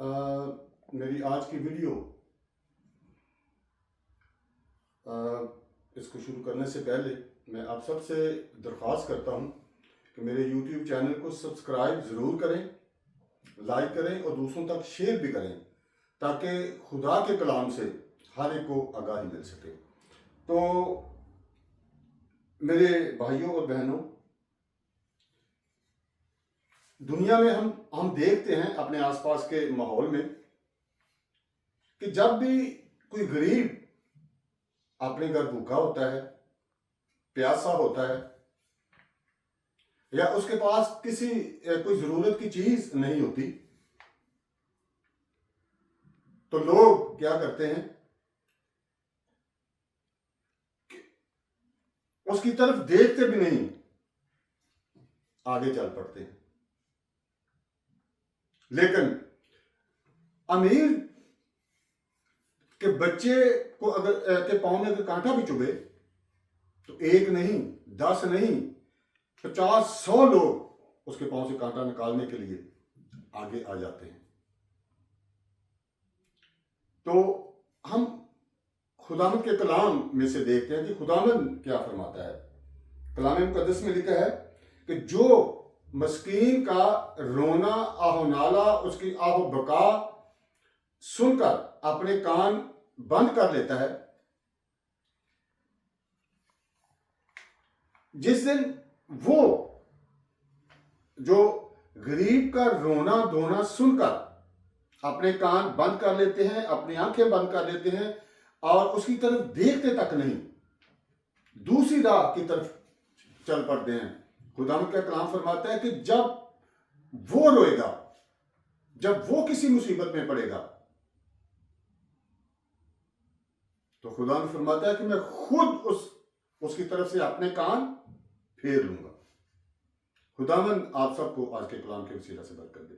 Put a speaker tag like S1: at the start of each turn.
S1: میری آج کی ویڈیو اس کو شروع کرنے سے پہلے میں آپ سب سے درخواست کرتا ہوں کہ میرے یوٹیوب چینل کو سبسکرائب ضرور کریں، لائک کریں اور دوسروں تک شیئر بھی کریں تاکہ خدا کے کلام سے ہر ایک کو آگاہی مل سکے۔ تو میرے بھائیوں اور بہنوں، دنیا میں ہم دیکھتے ہیں اپنے آس پاس کے ماحول میں کہ جب بھی کوئی غریب اپنے گھر بھوکا ہوتا ہے، پیاسا ہوتا ہے، یا اس کے پاس کوئی ضرورت کی چیز نہیں ہوتی، تو لوگ کیا کرتے ہیں کہ اس کی طرف دیکھتے بھی نہیں، آگے چل پڑتے ہیں۔ لیکن امیر کے بچے کو کے پاؤں میں اگر کانٹا بھی چبھے تو ایک نہیں، 10 نہیں، 50 100 لوگ اس کے پاؤں سے کانٹا نکالنے کے لیے آگے آ جاتے ہیں۔ تو ہم خداوند کے کلام میں سے دیکھتے ہیں کہ خداوند کیا فرماتا ہے۔ کلام مقدس میں لکھا ہے کہ جو مسکین کا رونا، آہ و نالہ، اس کی آہ و بکا سن کر اپنے کان بند کر لیتا ہے، جس دن وہ جو غریب کا رونا دھونا سن کر اپنے کان بند کر لیتے ہیں، اپنی آنکھیں بند کر لیتے ہیں اور اس کی طرف دیکھتے تک نہیں، دوسری راہ کی طرف چل پڑتے ہیں، خداوند کا کلام فرماتا ہے کہ جب وہ روئے گا، جب وہ کسی مصیبت میں پڑے گا، تو خداوند فرماتا ہے کہ میں خود اس کی طرف سے اپنے کان پھیر لوں گا۔ خداوند آپ سب کو آج کے کلام کے وسیلہ سے برکت دے۔